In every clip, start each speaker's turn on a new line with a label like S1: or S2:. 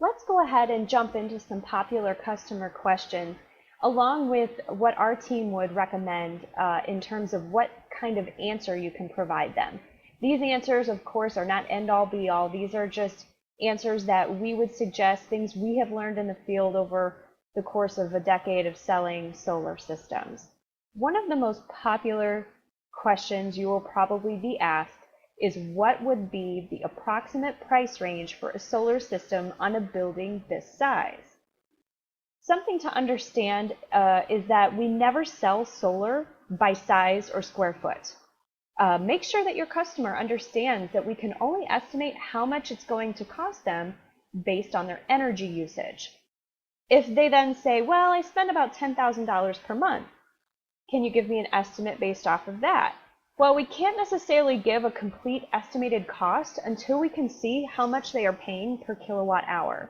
S1: Let's go ahead and jump into some popular customer questions, along with what our team would recommend in terms of what kind of answer you can provide them. These answers, of course, are not end-all be-all. These are just answers that we would suggest, things we have learned in the field over the course of a decade of selling solar systems. One of the most popular questions you will probably be asked is what would be the approximate price range for a solar system on a building this size? Something to understand is that we never sell solar by size or square foot. Make sure that your customer understands that we can only estimate how much it's going to cost them based on their energy usage. If they then say, well, I spend about $10,000 per month, can you give me an estimate based off of that? Well, we can't necessarily give a complete estimated cost until we can see how much they are paying per kilowatt hour.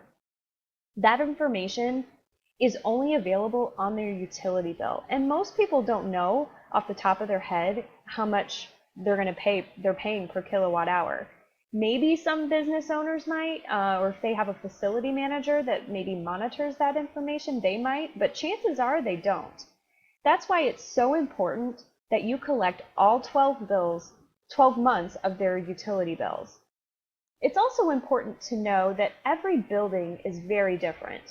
S1: That information is only available on their utility bill, and most people don't know off the top of their head how much they're paying per kilowatt hour. Maybe some business owners might, or if they have a facility manager that maybe monitors that information, they might, but chances are they don't. That's why it's so important that you collect all 12 months of their utility bills. It's also important to know that every building is very different.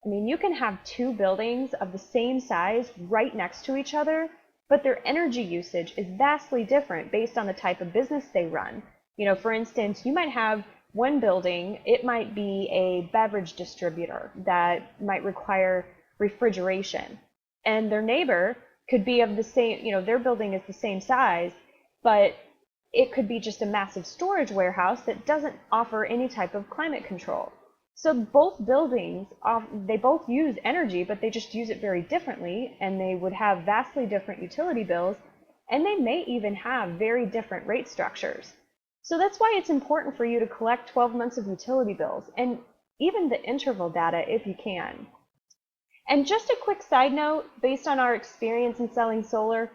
S1: I mean, you can have two buildings of the same size right next to each other, but their energy usage is vastly different based on the type of business they run. You know, for instance, you might have one building, it might be a beverage distributor that might require refrigeration, and their neighbor could be of the same, their building is the same size, but it could be just a massive storage warehouse that doesn't offer any type of climate control. So both buildings, they both use energy, but they just use it very differently, and they would have vastly different utility bills, and they may even have very different rate structures. So that's why it's important for you to collect 12 months of utility bills, and even the interval data if you can. And just a quick side note, based on our experience in selling solar,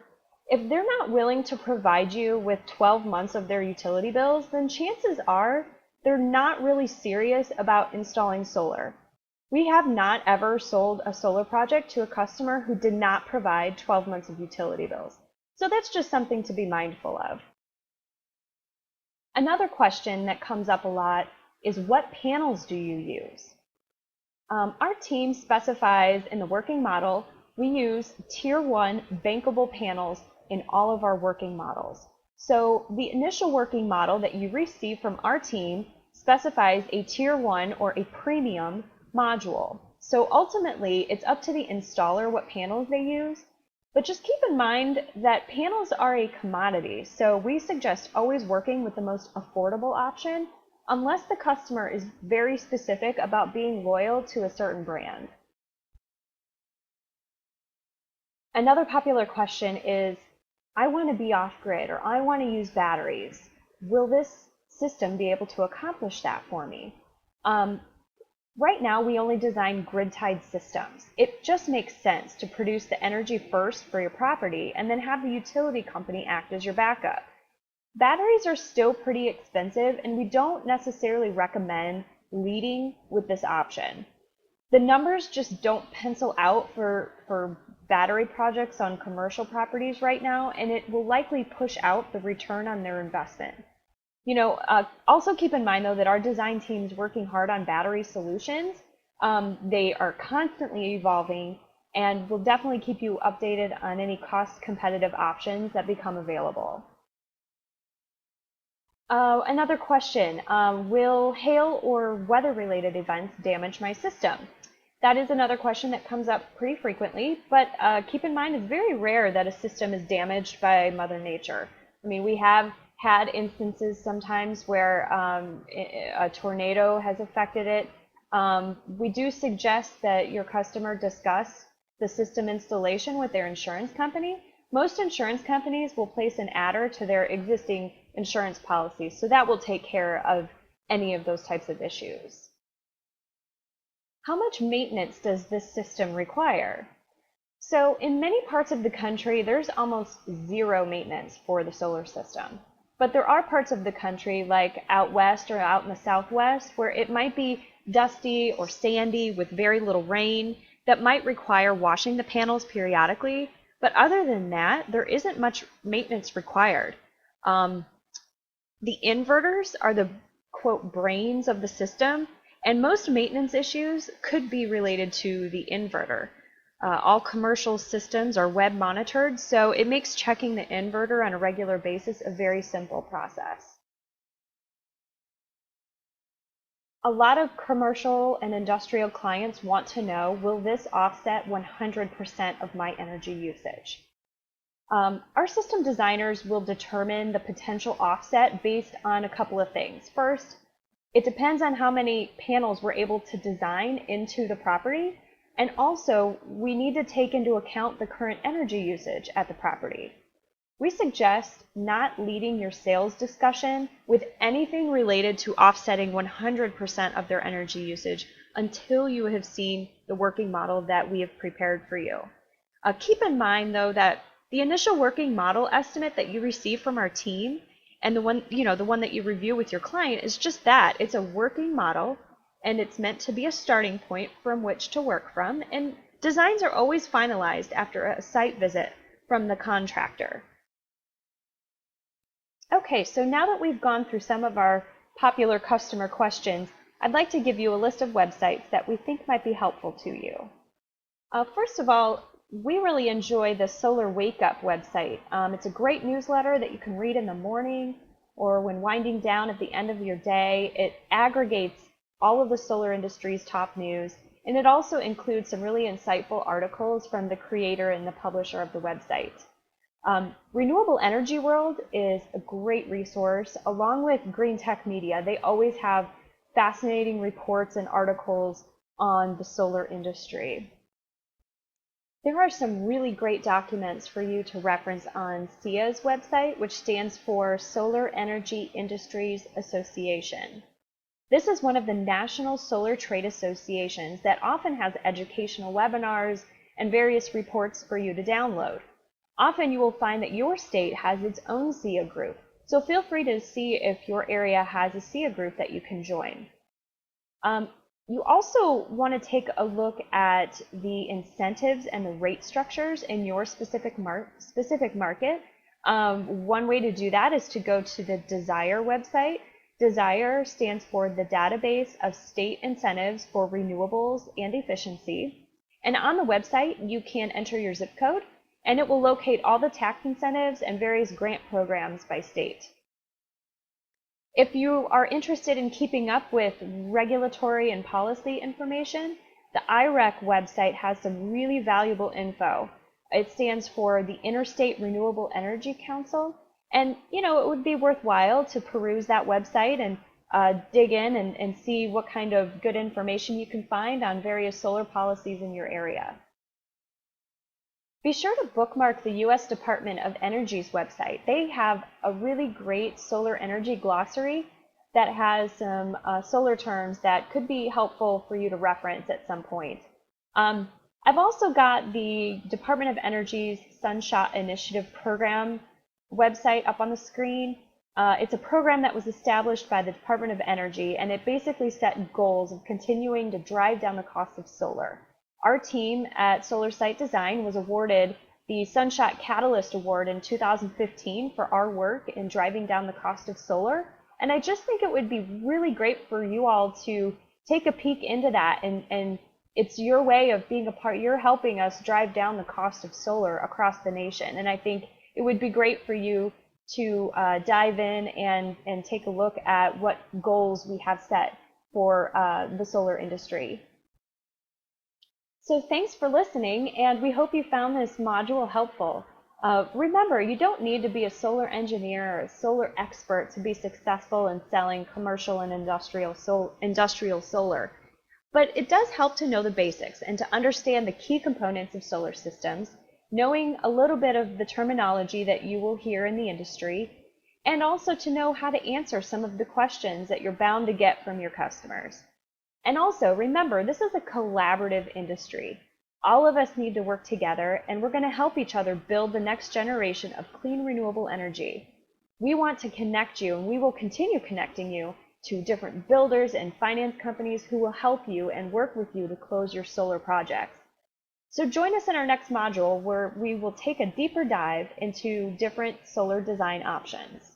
S1: if they're not willing to provide you with 12 months of their utility bills, then chances are they're not really serious about installing solar. We have not ever sold a solar project to a customer who did not provide 12 months of utility bills. So that's just something to be mindful of. Another question that comes up a lot is, what panels do you use? Our team specifies in the working model, we use Tier 1 bankable panels in all of our working models. So the initial working model that you receive from our team specifies a Tier 1 or a premium module. So ultimately, it's up to the installer what panels they use, but just keep in mind that panels are a commodity, so we suggest always working with the most affordable option, unless the customer is very specific about being loyal to a certain brand. Another popular question is, I want to be off-grid, or I want to use batteries. Will this system be able to accomplish that for me? Right now, we only design grid-tied systems. It just makes sense to produce the energy first for your property and then have the utility company act as your backup. Batteries are still pretty expensive, and we don't necessarily recommend leading with this option. The numbers just don't pencil out for battery projects on commercial properties right now, and it will likely push out the return on their investment. Also keep in mind, though, that our design team is working hard on battery solutions. They are constantly evolving, and we'll definitely keep you updated on any cost-competitive options that become available. Another question, will hail or weather-related events damage my system? That is another question that comes up pretty frequently, but keep in mind it's very rare that a system is damaged by Mother Nature. I mean, we have had instances sometimes where a tornado has affected it. We do suggest that your customer discuss the system installation with their insurance company. Most insurance companies will place an adder to their existing insurance policies, so that will take care of any of those types of issues. How much maintenance does this system require? So in many parts of the country, there's almost zero maintenance for the solar system. But there are parts of the country, like out west or out in the southwest, where it might be dusty or sandy with very little rain that might require washing the panels periodically. But other than that, there isn't much maintenance required. The inverters are the quote brains of the system, and most maintenance issues could be related to the inverter. All commercial systems are web monitored, so it makes checking the inverter on a regular basis a very simple process. A lot of commercial and industrial clients want to know, will this offset 100% of my energy usage? Our system designers will determine the potential offset based on a couple of things. First, it depends on how many panels we're able to design into the property, and also we need to take into account the current energy usage at the property. We suggest not leading your sales discussion with anything related to offsetting 100% of their energy usage until you have seen the working model that we have prepared for you. Keep in mind, though, that the initial working model estimate that you receive from our team and the one that you review with your client is just that. It's a working model, and it's meant to be a starting point from which to work from, and designs are always finalized after a site visit from the contractor. Okay, so now that we've gone through some of our popular customer questions, I'd like to give you a list of websites that we think might be helpful to you. First of all, we really enjoy the Solar Wake Up website. It's a great newsletter that you can read in the morning or when winding down at the end of your day. It aggregates all of the solar industry's top news, and it also includes some really insightful articles from the creator and the publisher of the website. Renewable Energy World is a great resource, along with Green Tech Media. They always have fascinating reports and articles on the solar industry. There are some really great documents for you to reference on SEIA's website, which stands for Solar Energy Industries Association. This is one of the national solar trade associations that often has educational webinars and various reports for you to download. Often you will find that your state has its own SEIA group, so feel free to see if your area has a SEIA group that you can join. You also want to take a look at the incentives and the rate structures in your specific market. One way to do that is to go to the Desire website. Desire stands for the Database of State Incentives for Renewables and Efficiency. And on the website, you can enter your zip code, and it will locate all the tax incentives and various grant programs by state. If you are interested in keeping up with regulatory and policy information, the IREC website has some really valuable info. It stands for the Interstate Renewable Energy Council, and it would be worthwhile to peruse that website and dig in and see what kind of good information you can find on various solar policies in your area. Be sure to bookmark the U.S. Department of Energy's website. They have a really great solar energy glossary that has some solar terms that could be helpful for you to reference at some point. I've also got the Department of Energy's Sunshot Initiative program website up on the screen. It's a program that was established by the Department of Energy, and it basically set goals of continuing to drive down the cost of solar. Our team at Solar Site Design was awarded the Sunshot Catalyst Award in 2015 for our work in driving down the cost of solar. And I just think it would be really great for you all to take a peek into that. And it's your way of being a part. You're helping us drive down the cost of solar across the nation. And I think it would be great for you to dive in and take a look at what goals we have set for the solar industry. So thanks for listening, and we hope you found this module helpful. Remember, you don't need to be a solar engineer or a solar expert to be successful in selling commercial and industrial solar. But it does help to know the basics and to understand the key components of solar systems, knowing a little bit of the terminology that you will hear in the industry, and also to know how to answer some of the questions that you're bound to get from your customers. And also, remember, this is a collaborative industry. All of us need to work together, and we're going to help each other build the next generation of clean renewable energy. We want to connect you, and we will continue connecting you to different builders and finance companies who will help you and work with you to close your solar projects. So join us in our next module where we will take a deeper dive into different solar design options.